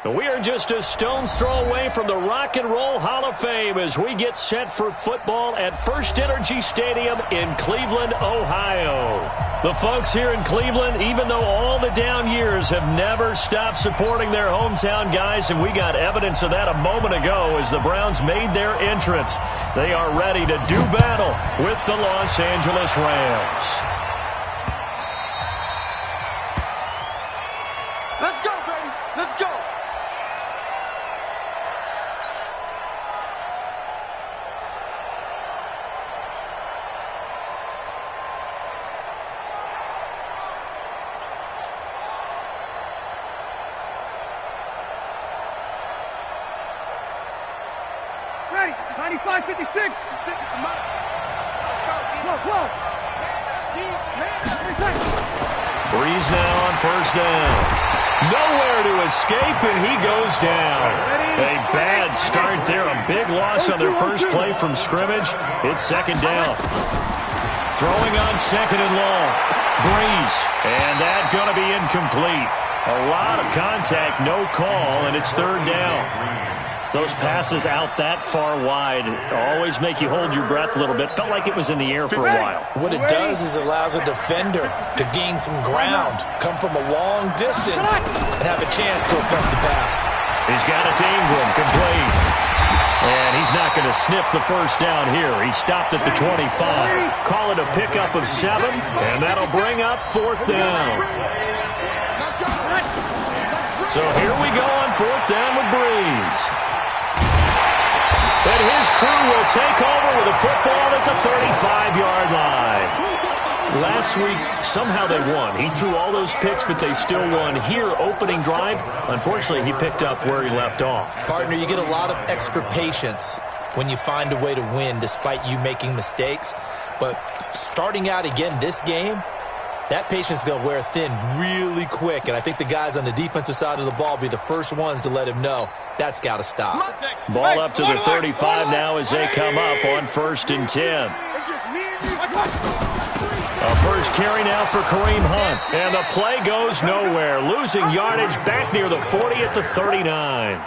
We are just a stone's throw away from the Rock and Roll Hall of Fame as we get set for football at First Energy Stadium in Cleveland, Ohio. The folks here in Cleveland, even though all the down years, have never stopped supporting their hometown guys, and we got evidence of that a moment ago as the Browns made their entrance. They are ready to do battle with the Los Angeles Rams. Let's go, baby. Let's go. Ready, 95, 56. Let's go. Breeze now on first down. Nowhere to escape, and he goes down. A bad start there. A big loss on their first play from scrimmage. It's second down. Throwing on second and long. Breeze. And that's going to be incomplete. A lot of contact, no call, and it's third down. Those passes out that far wide always make you hold your breath a little bit. Felt like it was in the air for a while. What it does is allows a defender to gain some ground, come from a long distance, and have a chance to affect the pass. He's got it to Ingram, complete. And he's not going to sniff the first down here. He stopped at the 25. Call it a pickup of 7, and that'll bring up fourth down. So here we go on fourth down with Breeze. And his crew will take over with a football at the 35-yard line. Last week, somehow they won. He threw all those picks, but they still won. Here, opening drive, unfortunately, he picked up where he left off. Partner, you get a lot of extra patience when you find a way to win despite you making mistakes. But starting out again this game, that patience is going to wear thin really quick, and I think the guys on the defensive side of the ball will be the first ones to let him know that's got to stop. Ball up to the 35 now as they come up on 1st and 10. A first carry now for Kareem Hunt, and the play goes nowhere, losing yardage back near the 40 at the 39.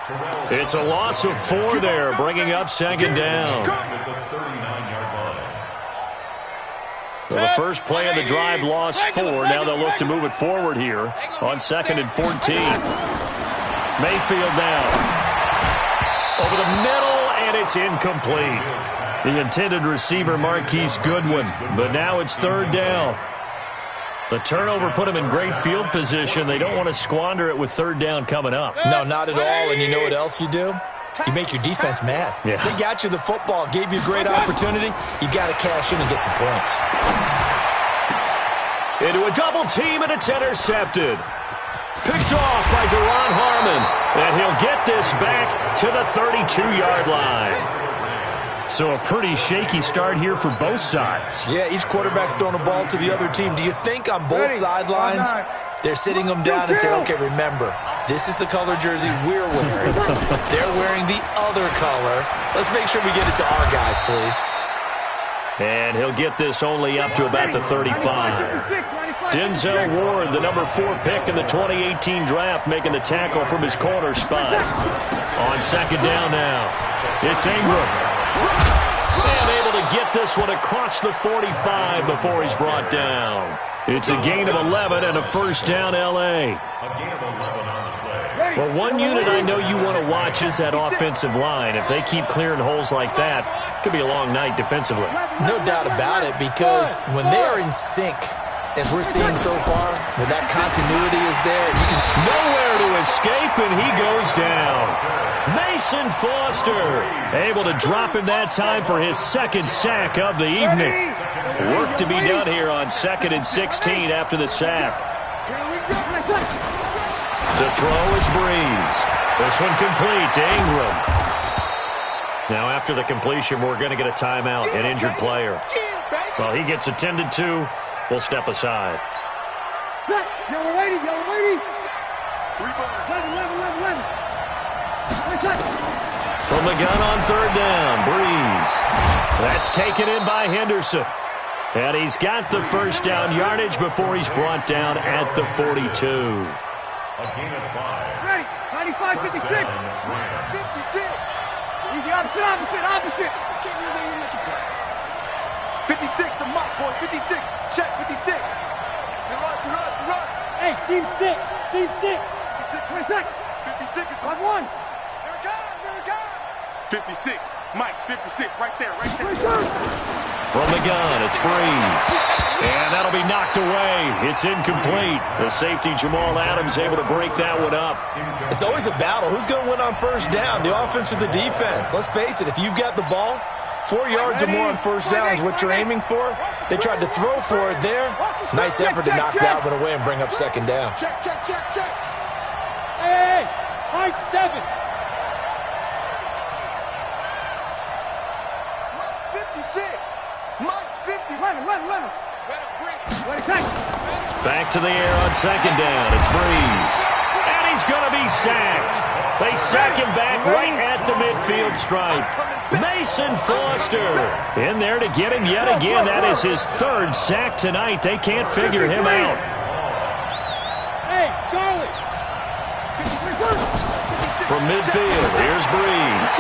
It's a loss of 4 there, bringing up second down. So the first play of the drive lost 4. Now they'll look to move it forward here on 2nd and 14. Mayfield now. Over the middle, and it's incomplete. The intended receiver, Marquise Goodwin. But now it's third down. The turnover put them in great field position. They don't want to squander it with third down coming up. No, not at all. And you know what else you do? You make your defense mad. Yeah. They got you the football, gave you a great opportunity. You got to cash in and get some points. Into a double team, and it's intercepted. Picked off by Deron Harmon, and he'll get this back to the 32-yard line. So a pretty shaky start here for both sides. Yeah, each quarterback's throwing a ball to the other team. Do you think on both sidelines they're sitting them down and saying, okay, remember, this is the color jersey we're wearing. They're wearing the other color. Let's make sure we get it to our guys, please. And he'll get this only up to about the 35. Denzel Ward, the number 4 pick in the 2018 draft, making the tackle from his corner spot. On second down now, it's Ingram. And able to get this one across the 45 before he's brought down. It's a gain of 11 and a first down, L.A. Well, one unit I know you want to watch is that offensive line. If they keep clearing holes like that, it could be a long night defensively. No doubt about it, because when they are in sync, as we're seeing so far, when that continuity is there, you can nowhere to escape, and he goes down. Mason Foster able to drop him that time for his second sack of the evening. Work to be done here on 2nd and 16 after the sack. To throw is Breeze. This one complete to Ingram. Now after the completion, we're going to get a timeout, an injured player. Well, he gets attended to. We'll step aside. Yellow lady. 11. From the gun on third down, Breeze. That's taken in by Henderson. And he's got the first down yardage before he's brought down at the 42. A gain of 5. Ready. 95, 56. 56. Easy, opposite. 56, the mock boy, 56. Check, 56. You run. Hey, team 6. 20 seconds. 56 is 5-1. Here it comes. 56. Mike, 56, right there. From the gun, it's Breeze. And that'll be knocked away. It's incomplete. The safety, Jamal Adams, able to break that one up. It's always a battle. Who's going to win on first down, the offense or the defense? Let's face it, if you've got the ball, 4 yards or more on first down is what you're aiming for. They tried to throw for it there. Nice effort to knock that one away and bring up second down. Check. Hey, high 7. 56. Mike's 50. 11. Back to the air on second down. It's Breeze. And he's going to be sacked. They sack him back right at the midfield stripe. Mason Foster in there to get him yet again. That is his third sack tonight. They can't figure him out. Hey, Charlie. From midfield, here's Breeze.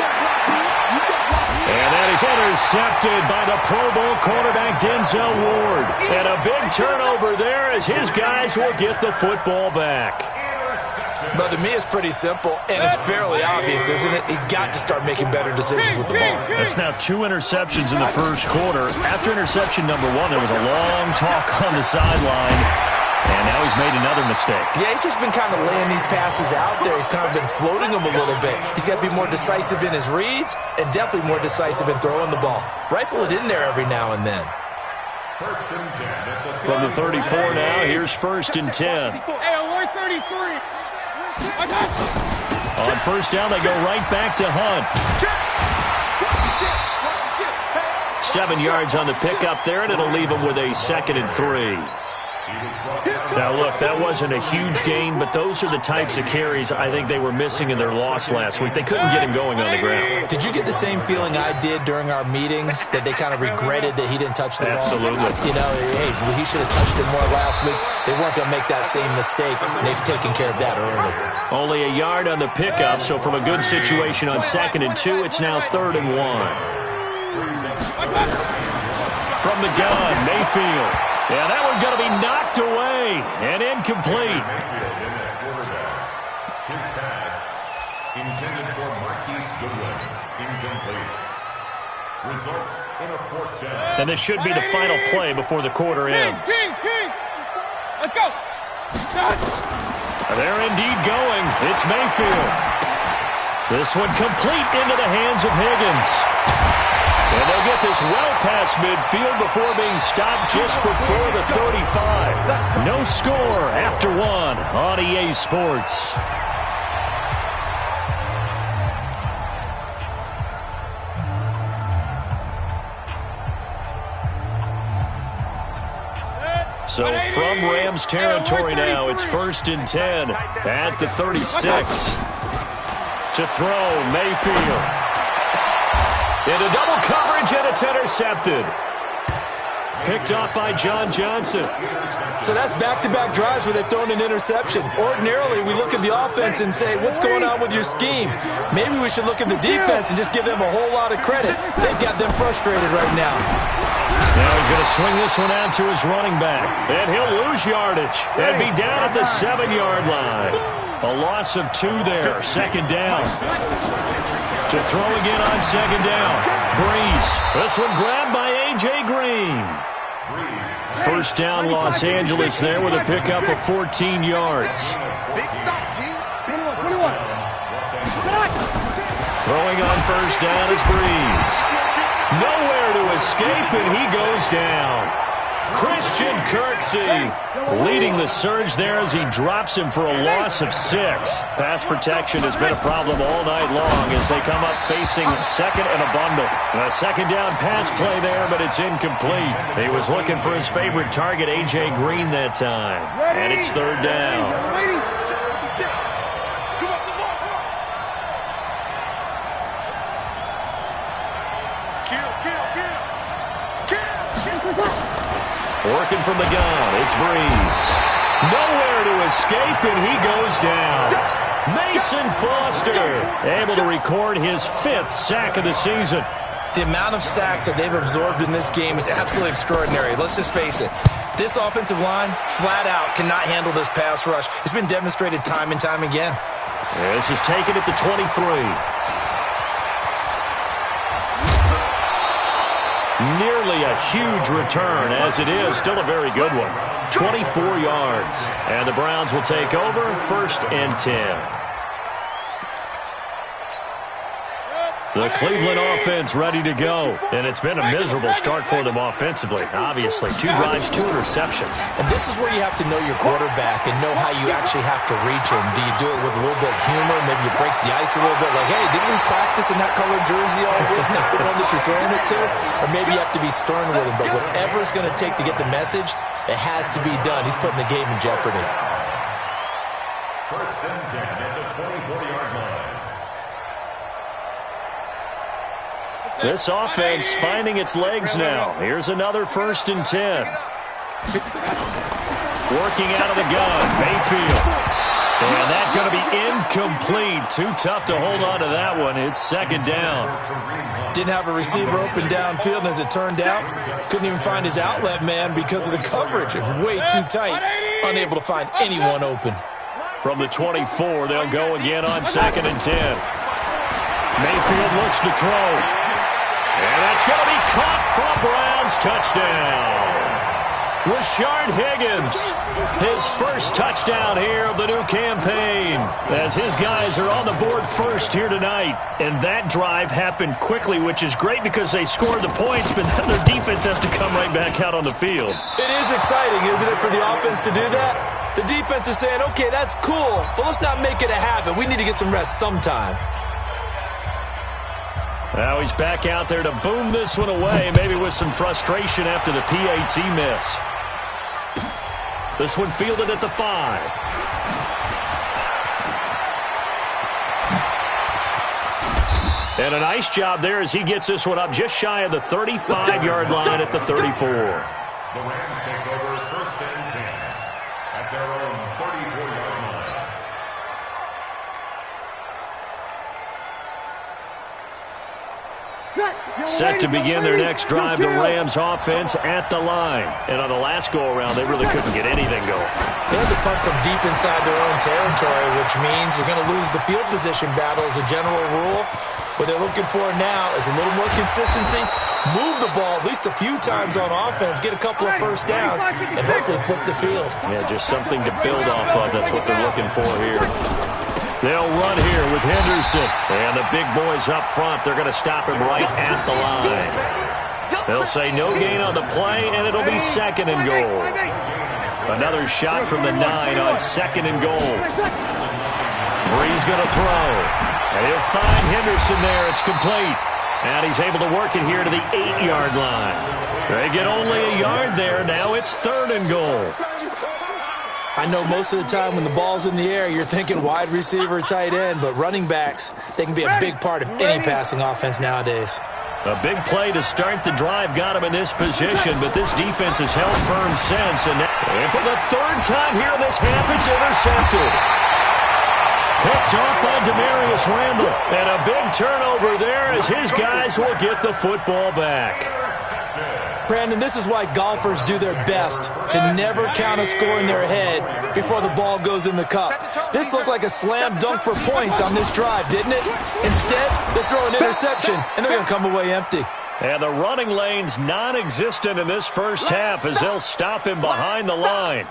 And that is intercepted by the Pro Bowl quarterback Denzel Ward. And a big turnover there as his guys will get the football back. But to me, it's pretty simple, and it's fairly obvious, isn't it? He's got to start making better decisions with the ball. That's now 2 interceptions in the first quarter. After interception number 1, there was a long talk on the sideline. And now he's made another mistake. Yeah, he's just been kind of laying these passes out there. He's kind of been floating them a little bit. He's got to be more decisive in his reads and definitely more decisive in throwing the ball. Rifle it in there every now and then. From the 34 now, here's 1st and 10. Hey, alert 33. On first down, they go right back to Hunt. 7 yards on the pickup there, and it'll leave him with a 2nd and 3. Now, look, that wasn't a huge gain, but those are the types of carries I think they were missing in their loss last week. They couldn't get him going on the ground. Did you get the same feeling I did during our meetings, that they kind of regretted that he didn't touch the ball? Absolutely. You know, hey, he should have touched it more last week. They weren't going to make that same mistake, and they've taken care of that early. Only a yard on the pickup, so from a good situation on 2nd and 2, it's now 3rd and 1. From the gun, Mayfield. Yeah, that one's going to be knocked away and incomplete. His pass intended for Marquise Goodwin. Incomplete. Results in a 4th down. And this should be the final play before the quarter ends. King. Let's go. They're indeed going. It's Mayfield. This one complete into the hands of Higgins. And they'll get this well past midfield before being stopped just before the 35. No score after 1 on EA Sports. So from Rams territory now, it's 1st and 10 at the 36. To throw, Mayfield. Into double coverage, and it's intercepted. Picked off by John Johnson. So that's back-to-back drives where they've thrown an interception. Ordinarily, we look at the offense and say, what's going on with your scheme? Maybe we should look at the defense and just give them a whole lot of credit. They've got them frustrated right now. Now he's going to swing this one out to his running back. And he'll lose yardage and be down at the 7-yard line. A loss of 2 there, 2nd down. To throw again on 2nd down. Breeze. This one grabbed by A.J. Green. First down, Los Angeles there with a pickup of 14 yards. Throwing on first down is Breeze. Nowhere to escape, and he goes down. Christian Kirksey leading the surge there as he drops him for a loss of 6. Pass protection has been a problem all night long as they come up facing 2nd and a bundle. A 2nd down pass play there, but it's incomplete. He was looking for his favorite target, A.J. Green, that time. And it's 3rd down. Working from the gun, it's Breeze. Nowhere to escape, and he goes down. Mason Foster able to record his 5th sack of the season. The amount of sacks that they've absorbed in this game is absolutely extraordinary. Let's just face it. This offensive line, flat out, cannot handle this pass rush. It's been demonstrated time and time again. This is taken at the 23. Nearly a huge return, as it is still a very good one. 24 yards. And the Browns will take over, 1st and 10. The Cleveland offense ready to go. And it's been a miserable start for them offensively. Obviously, 2 drives, 2 interceptions. And this is where you have to know your quarterback and know how you actually have to reach him. Do you do it with a little bit of humor? Maybe you break the ice a little bit like, hey, didn't we practice in that colored jersey all week? Not the one that you're throwing it to? Or maybe you have to be stern with him. But whatever it's going to take to get the message, it has to be done. He's putting the game in jeopardy. 1st and 10 at the 24-yard line. This offense finding its legs now. Here's another 1st and 10. Working out of the gun, Mayfield. And that's going to be incomplete. Too tough to hold on to that one. It's 2nd down. Didn't have a receiver open downfield, and as it turned out, couldn't even find his outlet man because of the coverage. It was way too tight. Unable to find anyone open. From the 24, they'll go again on 2nd and 10. Mayfield looks to throw. And that's going to be caught for a Browns touchdown. Rashard Higgins, his 1st touchdown here of the new campaign, as his guys are on the board first here tonight. And that drive happened quickly, which is great because they scored the points, but then their defense has to come right back out on the field. It is exciting, isn't it, for the offense to do that? The defense is saying, okay, that's cool, but let's not make it a habit. We need to get some rest sometime. Now he's back out there to boom this one away, maybe with some frustration after the PAT miss. This one fielded at the 5. And a nice job there as he gets this one up just shy of the 35-yard line at the 34. The Rams take over 1st and 10 at their own 34-yard line. Set to begin their next drive, the Rams offense at the line. And on the last go-around, they really couldn't get anything going. They had to punt from deep inside their own territory, which means you're going to lose the field position battle as a general rule. What they're looking for now is a little more consistency, move the ball at least a few times on offense, get a couple of 1st downs, and hopefully flip the field. Yeah, just something to build off of. That's what they're looking for here. They'll run here with Henderson. And the big boys up front, they're going to stop him right at the line. They'll say no gain on the play, and it'll be 2nd and goal. Another shot from the 9 on 2nd and goal. Bree's going to throw. And he'll find Henderson there. It's complete. And he's able to work it here to the 8-yard line. They get only a yard there. Now it's 3rd and goal. I know most of the time when the ball's in the air, you're thinking wide receiver, tight end, but running backs, they can be a big part of any passing offense nowadays. A big play to start the drive got him in this position, but this defense has held firm since. And for the 3rd time here in this half, it's intercepted. Picked off by Demarius Randall. And a big turnover there as his guys will get the football back. Brandon, this is why golfers do their best to never count a score in their head before the ball goes in the cup. This looked like a slam dunk for points on this drive, didn't it? Instead, they throw an interception, and they're going to come away empty. And the running lane's non-existent in this first half as they'll stop him behind the line.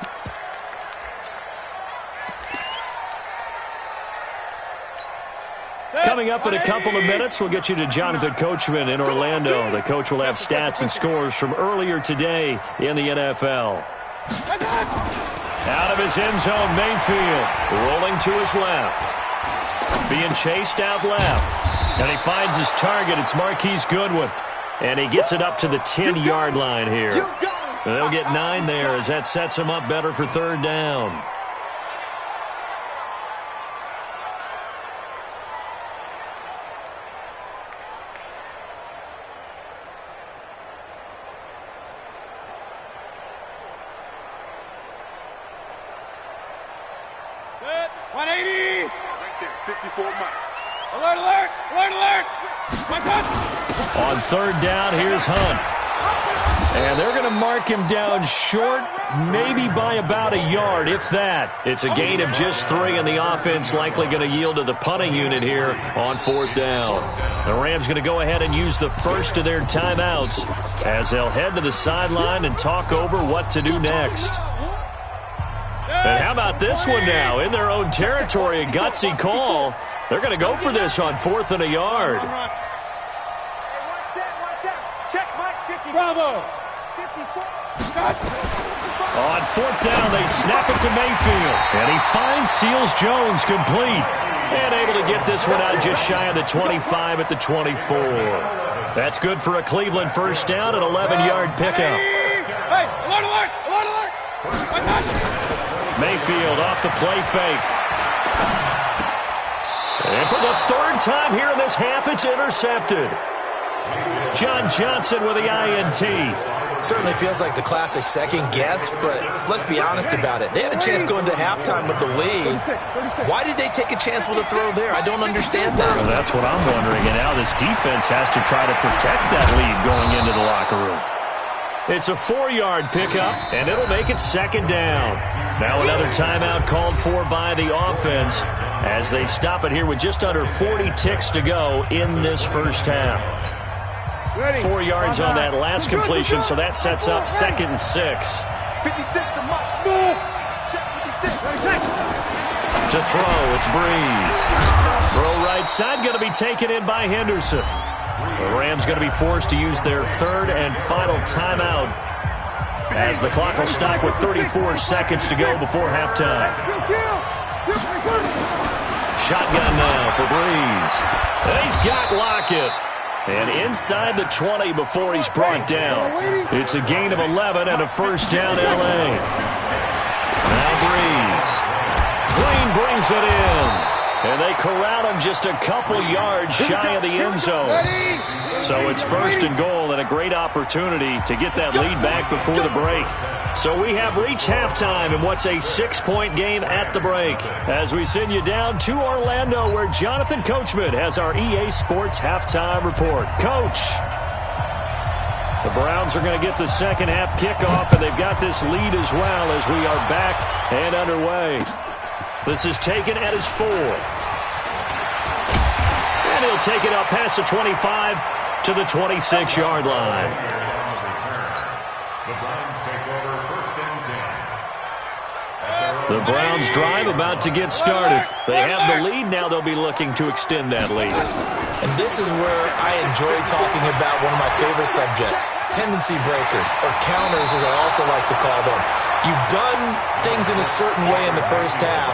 Coming up in a couple of minutes, we'll get you to Jonathan Coachman in Orlando. The coach will have stats and scores from earlier today in the NFL. Out of his end zone, Mayfield rolling to his left. Being chased out left. And he finds his target. It's Marquise Goodwin. And he gets it up to the 10-yard line here. They'll get 9 there as that sets him up better for 3rd down. Set. 180. right there. 54, Mike. Alert, alert, alert, alert. My touch. On third down, here's Hunt. And they're going to mark him down short, maybe by about a yard, if that. It's a gain of just 3, and the offense likely going to yield to the punting unit here on fourth down. The Rams going to go ahead and use the first of their timeouts as they'll head to the sideline and talk over what to do next. And how about this one now? In their own territory, a gutsy call. They're going to go for this on 4th and a yard. Check, Mike. 50. Bravo. 54. On 4th down, they snap it to Mayfield. And he finds Seals Jones complete. And able to get this one out just shy of the 25 at the 24. That's good for a Cleveland first down, an 11-yard pickup. Hey, alert, alert, alert, alert. My touch. Mayfield off the play fake. And for the third time here in this half, it's intercepted. John Johnson with the INT. Certainly feels like the classic second guess, but let's be honest about it. They had a chance going to halftime with the lead. Why did they take a chance with a throw there? I don't understand that. Well, that's what I'm wondering. And now this defense has to try to protect that lead going into the locker room. It's a 4-yard pickup, and it'll make it second down. Now another timeout called for by the offense as they stop it here with just under 40 ticks to go in this first half. 4 yards on that last completion, so that sets up 2nd and 6. 56 to Mike. Check 56. To throw, it's Breeze. Throw right side, going to be taken in by Henderson. The Rams going to be forced to use their third and final timeout as the clock will stop with 34 seconds to go before halftime. Shotgun now for Breeze. And he's got Lockett. And inside the 20 before he's brought down. It's a gain of 11 and a first down L.A. Now Breeze. Green brings it in. And they corral him just a couple yards shy of the end zone. So it's first and goal and a great opportunity to get that lead back before the break. So we have reached halftime in what's a 6-point game at the break. As we send you down to Orlando where Jonathan Coachman has our EA Sports halftime report. Coach. The Browns are going to get the second half kickoff, and they've got this lead as well as we are back and underway. This is taken at his 4. And he'll take it up past the 25 to the 26-yard line. The Browns take over 1st and 10. The Browns drive about to get started. They have the lead. Now they'll be looking to extend that lead. And this is where I enjoy talking about one of my favorite subjects, tendency breakers, or counters as I also like to call them. You've done things in a certain way in the first half,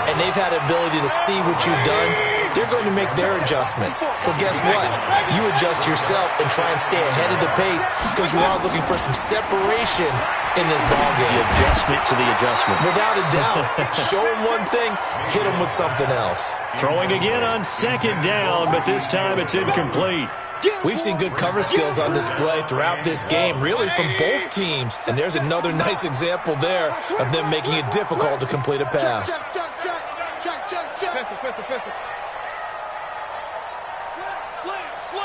and they've had the ability to see what you've done. They're going to make their adjustments. So guess what? You adjust yourself and try and stay ahead of the pace because you are looking for some separation in this ballgame. The adjustment to the adjustment. Without a doubt. Show them one thing, hit them with something else. Throwing again on 2nd down, but this time it's incomplete. We've seen good cover skills on display throughout this game, really from both teams. And there's another nice example there of them making it difficult to complete a pass. Pistol.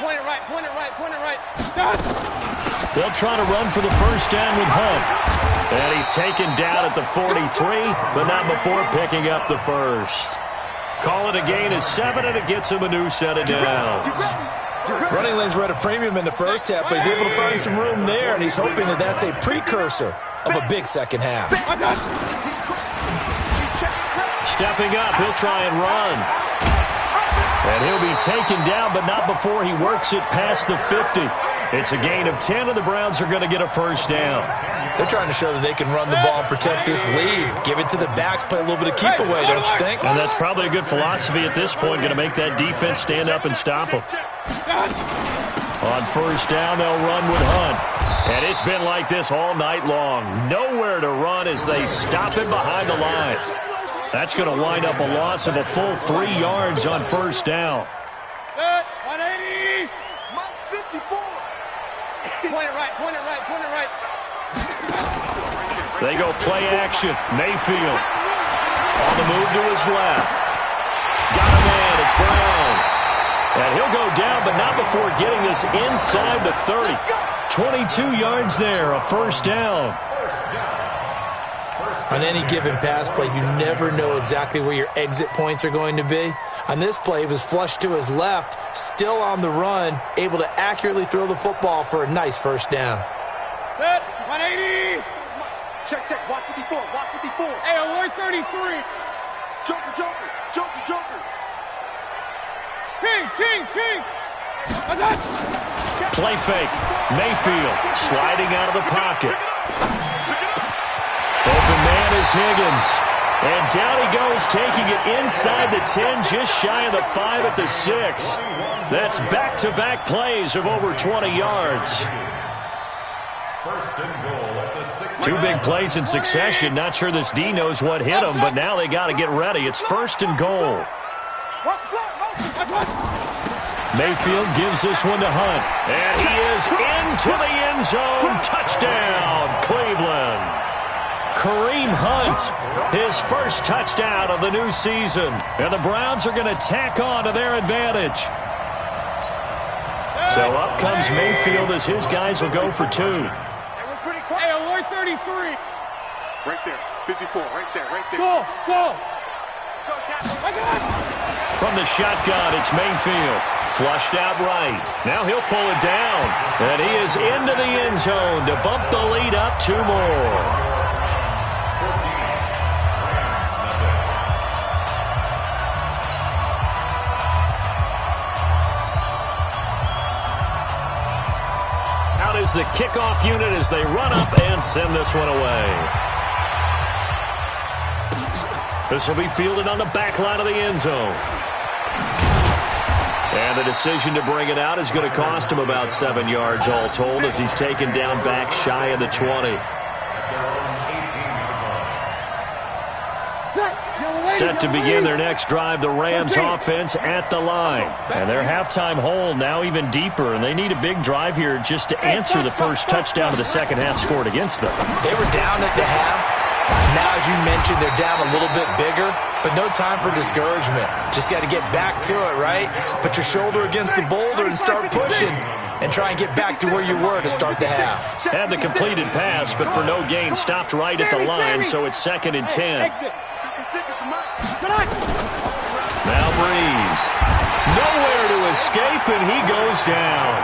Point it right, point it right, point it right. They'll try to run for the first down with Hunt. And he's taken down at the 43, but not before picking up the first. Call it a gain of 7, and it gets him a new set of downs. Running lanes were at a premium in the first half, but he's able to find some room there, and he's hoping that that's a precursor of a big second half. Stepping up, he'll try and run. And he'll be taken down, but not before he works it past the 50. It's a gain of 10, and the Browns are going to get a first down. They're trying to show that they can run the ball and protect this lead. Give it to the backs, play a little bit of keep away, don't you think? And that's probably a good philosophy at this point, going to make that defense stand up and stop them. On first down, they'll run with Hunt. And it's been like this all night long. Nowhere to run as they stop him behind the line. That's going to wind up a loss of a full 3 yards on first down. 180. Mike 54. Point it right, point it right, point it right. They go play action. Mayfield on the move to his left. Got a man. It's Brown. And he'll go down, but not before getting this inside the 30. 22 yards there, a first down. On any given pass play, you never know exactly where your exit points are going to be. On this play, he was flushed to his left, still on the run, able to accurately throw the football for a nice first down. Set, 180. Check, check. Watch 54. Watch 54. Hey, alert 33. Joker, Joker. Joker, Joker. King. Play fake. Mayfield sliding out of the pocket. Open man is Higgins. And down he goes, taking it inside the 10, just shy of the 5 at the 6. That's back-to-back plays of over 20 yards. First and goal at the 6. Two big plays in succession. Not sure this D knows what hit him, but now they got to get ready. It's first and goal. Mayfield gives this one to Hunt. And he is into the end zone. Touchdown, Cleveland. Kareem Hunt, his first touchdown of the new season. And the Browns are going to tack on to their advantage. So up comes Mayfield as his guys will go for 2. Hey, alert 33. Right there. 54. Right there. Go. From the shotgun, it's Mayfield. Flushed out right. Now he'll pull it down. And he is into the end zone to bump the lead up 2 more. Out is the kickoff unit as they run up and send this one away. This will be fielded on the back line of the end zone. And the decision to bring it out is going to cost him about 7 yards all told as he's taken down back shy of the 20. Set to begin their next drive, the Rams offense at the line. And their halftime hole now even deeper, and they need a big drive here just to answer the first touchdown of the second half scored against them. They were down at the half. Now, as you mentioned, they're down a little bit bigger, but no time for discouragement. Just got to get back to it, right? Put your shoulder against the boulder and start pushing and try and get back to where you were to start the half. Had the completed pass, but for no gain, stopped right at the line, so it's 2nd and 10. Now Breeze. Nowhere to escape, and he goes down.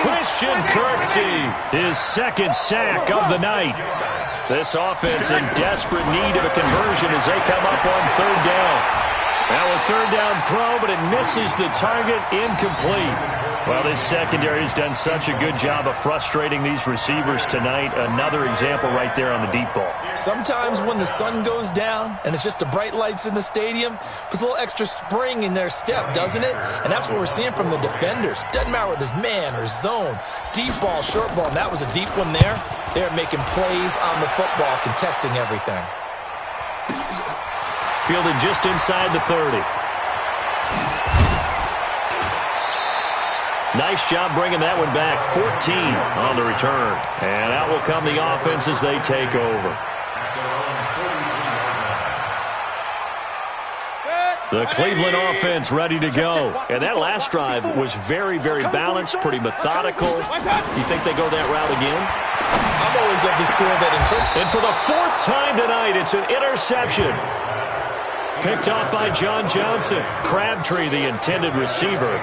Christian Kirksey, his second sack of the night. This offense in desperate need of a conversion as they come up on 3rd down. Now a 3rd down throw, but it misses the target, incomplete. Well, this secondary has done such a good job of frustrating these receivers tonight. Another example right there on the deep ball. Sometimes when the sun goes down and it's just the bright lights in the stadium, puts a little extra spring in their step, doesn't it? And that's what we're seeing from the defenders. Doesn't matter whether there's man or zone, deep ball, short ball, and that was a deep one there. They're making plays on the football, contesting everything. Fielded just inside the 30. Nice job bringing that one back. 14 on the return. And out will come the offense as they take over. The Cleveland offense ready to go. And that last drive was very, very balanced, pretty methodical. You think they go that route again? I'm always of the school that And for the 4th time tonight, it's an interception. Picked off by John Johnson. Crabtree, the intended receiver.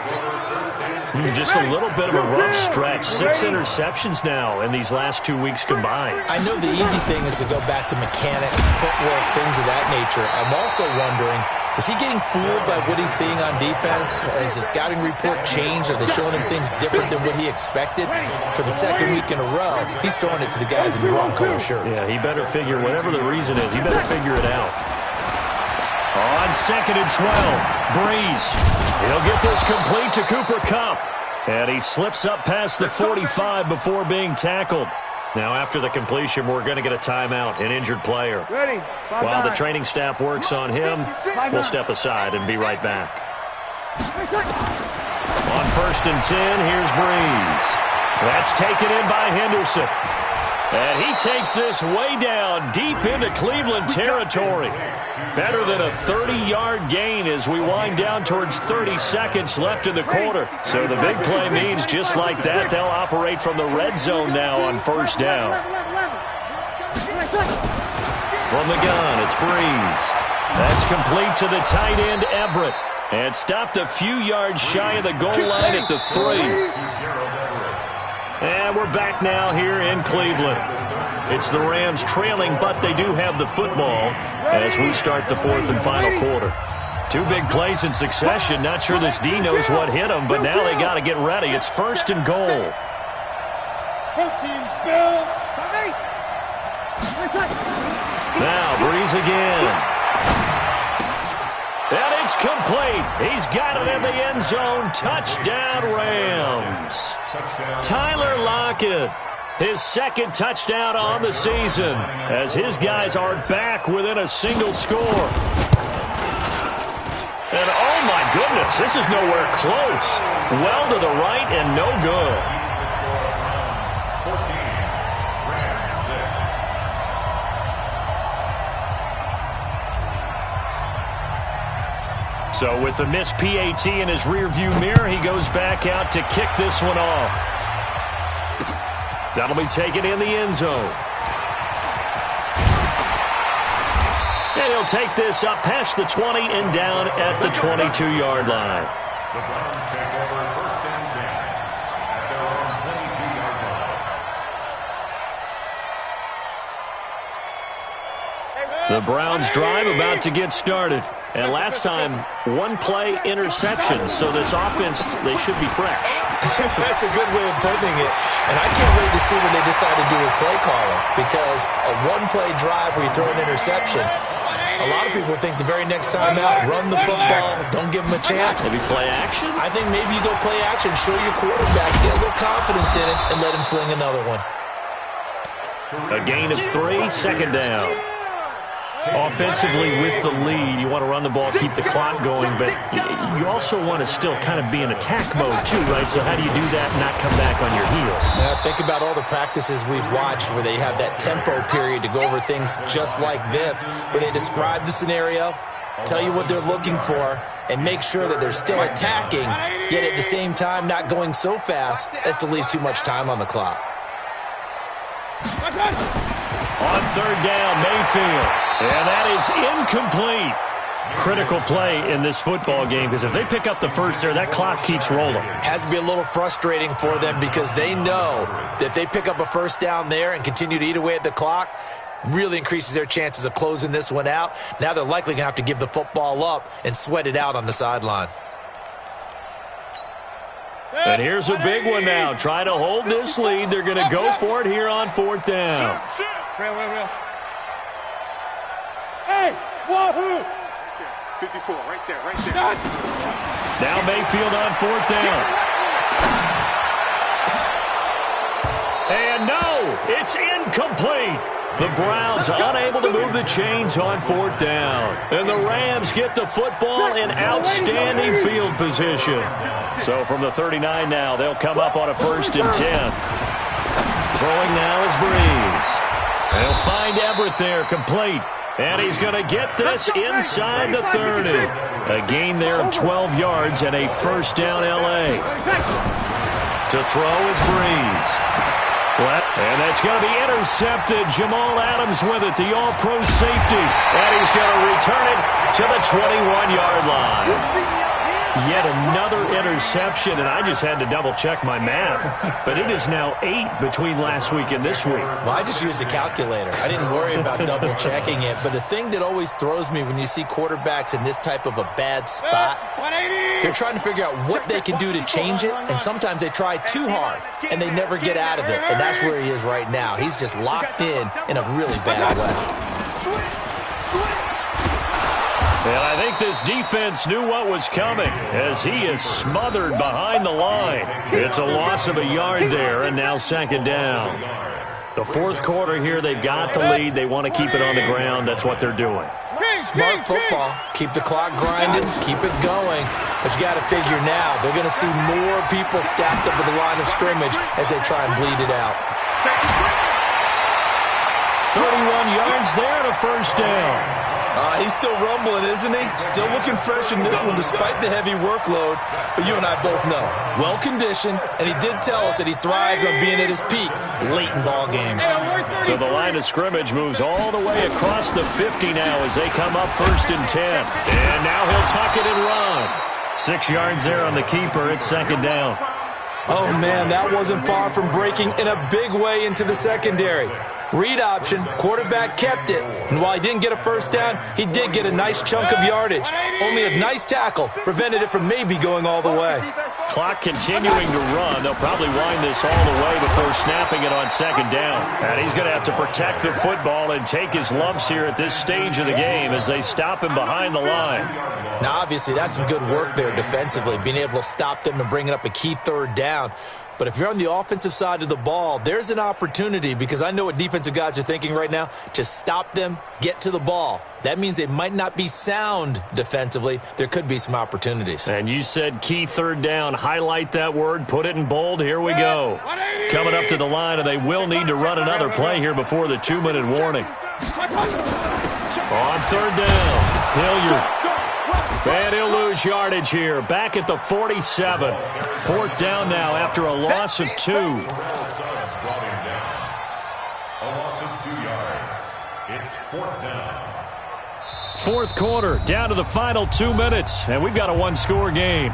Just a little bit of a rough stretch. 6 interceptions now in these last 2 weeks combined. I know the easy thing is to go back to mechanics, footwork, things of that nature. I'm also wondering, is he getting fooled by what he's seeing on defense? Has the scouting report changed? Are they showing him things different than what he expected? For the 2nd week in a row, he's throwing it to the guys in the wrong color shirts. Yeah, he better figure, whatever the reason is, he better figure it out. On 2nd and 12, Breeze. He'll get this complete to Cooper Kupp. And he slips up past the 45 before being tackled. Now, after the completion, we're going to get a timeout, an injured player. While the training staff works on him, we'll step aside and be right back. On 1st and 10, here's Breeze. That's taken in by Henderson. And he takes this way down, deep into Cleveland territory. Better than a 30-yard gain as we wind down towards 30 seconds left in the quarter. So the big play means just like that, they'll operate from the red zone now on first down. From the gun, it's Breeze. That's complete to the tight end, Everett. And stopped a few yards shy of the goal line at the 3. And we're back now here in Cleveland. It's the Rams trailing, but they do have the football as we start the fourth and final quarter. Two big plays in succession. Not sure this D knows what hit him, but now they got to get ready. It's first and goal. Now Breeze again. And it's complete. He's got it in the end zone. Touchdown, Rams. Tyler Lockett, his second touchdown on the season, as his guys are back within a single score. And oh my goodness, this is nowhere close. Well to the right and no good. So with the missed PAT in his rearview mirror, he goes back out to kick this one off. That'll be taken in the end zone. And he'll take this up past the 20 and down at the 22-yard line. The Browns take over first and 10 at their own 22-yard line. The Browns drive about to get started. And last time, one play interception. So this offense, they should be fresh. That's a good way of putting it. And I can't wait to see what they decide to do with play calling. Because a one-play drive where you throw an interception, a lot of people think the very next time out, run the football, don't give them a chance. Maybe play action? I think maybe you go play action, show your quarterback, get a little confidence in it, and let him fling another one. A gain of 3, second down. Offensively with the lead, you want to run the ball, keep the clock going, but you also want to still kind of be in attack mode too, right? So how do you do that and not come back on your heels? Now, think about all the practices we've watched where they have that tempo period to go over things just like this, where they describe the scenario, tell you what they're looking for, and make sure that they're still attacking, yet at the same time not going so fast as to leave too much time on the clock. On third down, Mayfield. And that is incomplete. Critical play in this football game because if they pick up the first there, that clock keeps rolling. Has to be a little frustrating for them because they know that if they pick up a first down there and continue to eat away at the clock, really increases their chances of closing this one out. Now they're likely going to have to give the football up and sweat it out on the sideline. And here's a big one now. Trying to hold this lead. They're going to go for it here on fourth down. Real. Hey, wahoo! 54, right there. Now Mayfield on fourth down. And no, it's incomplete. The Browns unable to move the chains on fourth down. And the Rams get the football in outstanding field position. So from the 39 now, they'll come up on a first and 10. Throwing now is Breeze. They'll find Everett there, complete. And he's going to get this inside the 30. A gain there of 12 yards and a first down L.A. To throw is Breeze. And that's going to be intercepted. Jamal Adams with it, the all-pro safety. And he's going to return it to the 21-yard line. Yet another interception, and I just had to double-check my math. But it is now 8 between last week and this week. Well, I just used a calculator. I didn't worry about double-checking it. But the thing that always throws me when you see quarterbacks in this type of a bad spot, they're trying to figure out what they can do to change it, and sometimes they try too hard, and they never get out of it. And that's where he is right now. He's just locked in a really bad way. And I think this defense knew what was coming as he is smothered behind the line. It's a loss of a yard there, and now second down. The fourth quarter here, they've got the lead. They want to keep it on the ground. That's what they're doing. Smart football. Keep the clock grinding. Keep it going. But you got to figure now, they're going to see more people stacked up at the line of scrimmage as they try and bleed it out. a first down. He's still rumbling, isn't he? Still looking fresh in this one despite the heavy workload. But you and I both know, well-conditioned, and he did tell us that he thrives on being at his peak late in ball games. So the line of scrimmage moves all the way across the 50 now as they come up 1st and 10. And now he'll tuck it and run. 6 yards there on the keeper. It's 2nd down. Oh, man, that wasn't far from breaking in a big way into the secondary. Read option, quarterback kept it, and while he didn't get a first down, he did get a nice chunk of yardage. Only a nice tackle prevented it from maybe going all the way. Clock continuing to run. They'll probably wind this all the way before snapping it on 2nd down. And he's going to have to protect the football and take his lumps here at this stage of the game as they stop him behind the line. Now, obviously, that's some good work there defensively, being able to stop them and bringing up a key 3rd down. But if you're on the offensive side of the ball, there's an opportunity, because I know what defensive guys are thinking right now, to stop them, get to the ball. That means they might not be sound defensively. There could be some opportunities. And you said key 3rd down. Highlight that word. Put it in bold. Here we go. Coming up to the line, and they will need to run another play here before the 2-minute warning. On 3rd down, Hilliard. And he'll lose yardage here. Back at the 47. 4th down now after a loss of 2. A loss of 2 yards. It's 4th down. 4th quarter, down to the final 2 minutes, and we've got a 1-score game.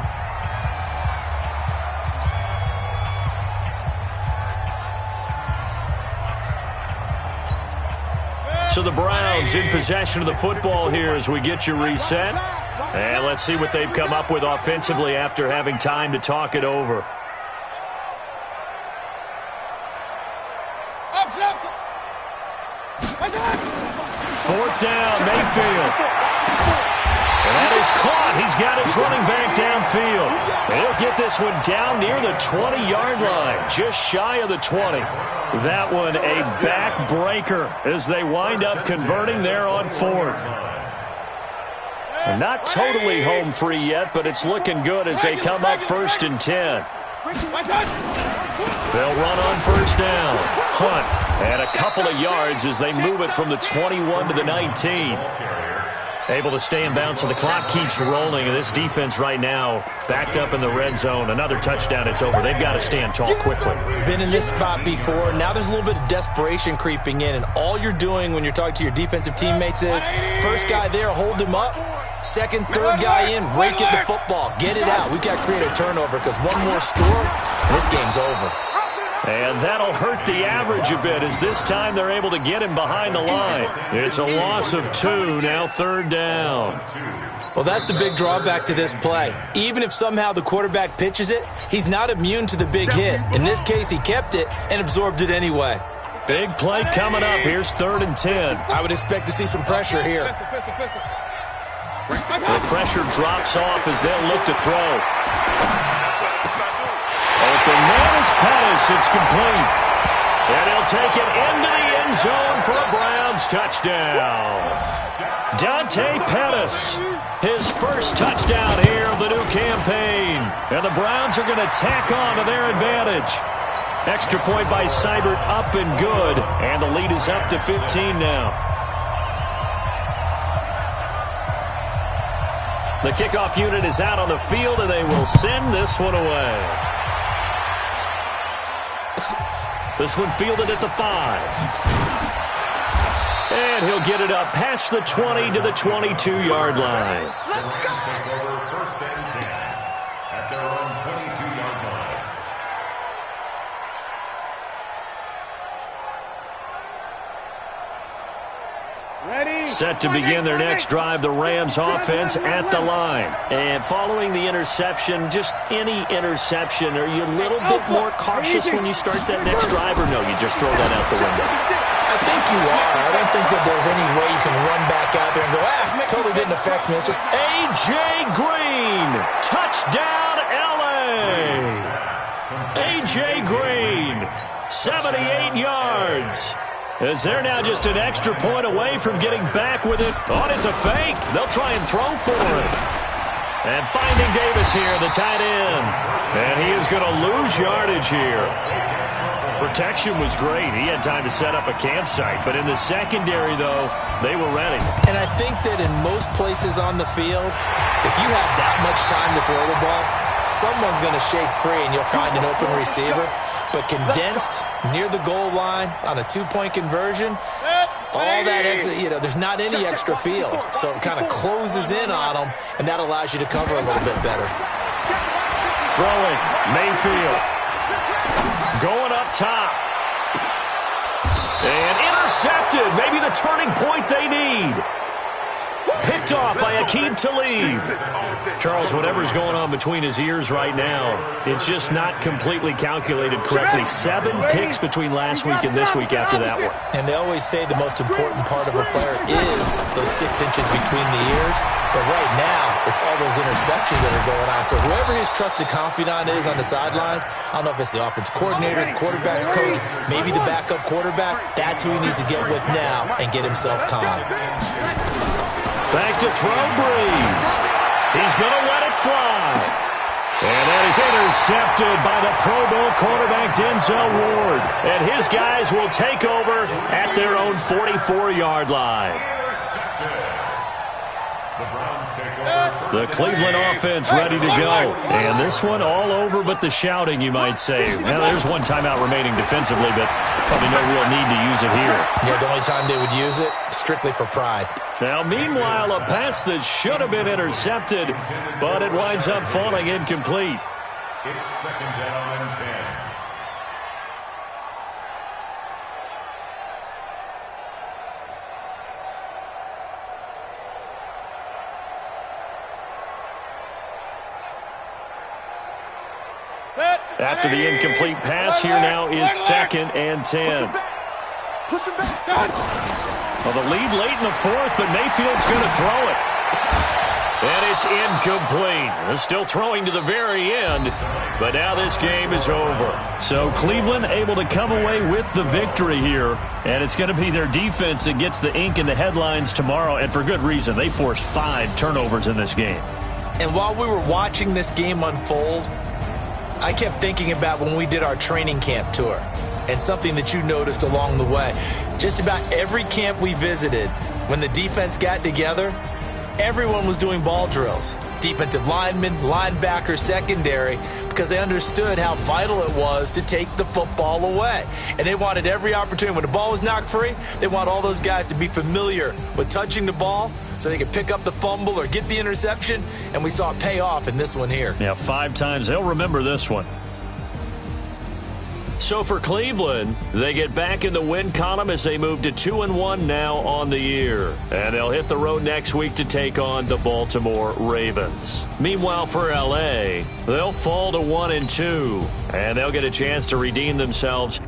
So the Browns in possession of the football here as we get you reset. And let's see what they've come up with offensively after having time to talk it over. Fourth down, Mayfield. And that is caught. He's got his running back downfield. And he'll get this one down near the 20-yard line, just shy of the 20. That one a backbreaker as they wind up converting there on 4th. Not totally home free yet, but it's looking good as they come up 1st and 10. They'll run on 1st down. Hunt and a couple of yards as they move it from the 21 to the 19. Able to stay in bounds, so the clock keeps rolling. And this defense right now backed up in the red zone. Another touchdown, it's over. They've got to stand tall quickly. Been in this spot before. Now there's a little bit of desperation creeping in, and all you're doing when you're talking to your defensive teammates is first guy there, hold him up. Second, third guy in, rake at the football. Get it out. We've got to create a turnover because one more score, and this game's over. And that'll hurt the average a bit as this time they're able to get him behind the line. It's a loss of 2, now 3rd down. Well, that's the big drawback to this play. Even if somehow the quarterback pitches it, he's not immune to the big hit. In this case, he kept it and absorbed it anyway. Big play coming up. Here's 3rd and 10. I would expect to see some pressure here. The pressure drops off as they'll look to throw. Open man is Pettis. It's complete. And he'll take it into the end zone for a Browns touchdown. Dante Pettis, his first touchdown here of the new campaign. And the Browns are going to tack on to their advantage. Extra point by Seibert, up and good. And the lead is up to 15 now. The kickoff unit is out on the field, and they will send this one away. This one fielded at the 5. And he'll get it up past the 20 to the 22-yard line. Let's go! Take over 1st and 10 at their own 22-yard line. Ready? Set to begin their next drive, the Rams offense at the line. And following the interception, just any interception, are you a little bit more cautious when you start that next drive, or no, you just throw that out the window? I think you are. I don't think that there's any way you can run back out there and go, totally didn't affect me. It's just A.J. Green, touchdown L.A. A.J. Green, 78 yards. As they're now just an extra point away from getting back with it. Oh, it's a fake. They'll try and throw for it. And finding Davis here, the tight end. And he is going to lose yardage here. Protection was great. He had time to set up a campsite. But in the secondary, though, they were ready. And I think that in most places on the field, if you have that much time to throw the ball, someone's going to shake free and you'll find an open receiver. But condensed near the goal line on a two-point conversion, all that extra, there's not any extra field. So it kind of closes in on them, and that allows you to cover a little bit better. Throwing, Mayfield. Going up top. And intercepted. Maybe the turning point they need. Picked off by Akeem Talib. Charles, whatever's going on between his ears right now, it's just not completely calculated correctly. 7 picks between last week and this week after that one. And they always say the most important part of a player is those 6 inches between the ears. But right now, it's all those interceptions that are going on. So whoever his trusted confidant is on the sidelines, I don't know if it's the offensive coordinator, the quarterback's coach, maybe the backup quarterback, that's who he needs to get with now and get himself calm. Back to throw, Breeze. He's going to let it fly. And that is intercepted by the Pro Bowl quarterback, Denzel Ward. And his guys will take over at their own 44-yard line. The Cleveland offense ready to go. And this one all over but the shouting, you might say. Well, there's one timeout remaining defensively, but probably no real need to use it here. Yeah, the only time they would use it, strictly for pride. Now, meanwhile, a pass that should have been intercepted, but it winds up falling incomplete. It's 2nd down and 10. After the incomplete pass, here now is 2nd and 10. Push him back. Well, the lead late in the 4th, but Mayfield's going to throw it. And it's incomplete. They're still throwing to the very end, but now this game is over. So Cleveland able to come away with the victory here, and it's going to be their defense that gets the ink in the headlines tomorrow, and for good reason. They forced 5 turnovers in this game. And while we were watching this game unfold, I kept thinking about when we did our training camp tour and something that you noticed along the way. Just about every camp we visited, when the defense got together, everyone was doing ball drills. Defensive linemen, linebackers, secondary, because they understood how vital it was to take the football away. And they wanted every opportunity. When the ball was knocked free, they want all those guys to be familiar with touching the ball so they could pick up the fumble or get the interception, and we saw it pay off in this one here. Yeah, 5 times. They'll remember this one. So for Cleveland, they get back in the win column as they move to 2-1 now on the year. And they'll hit the road next week to take on the Baltimore Ravens. Meanwhile, for L.A., they'll fall to 1-2, and they'll get a chance to redeem themselves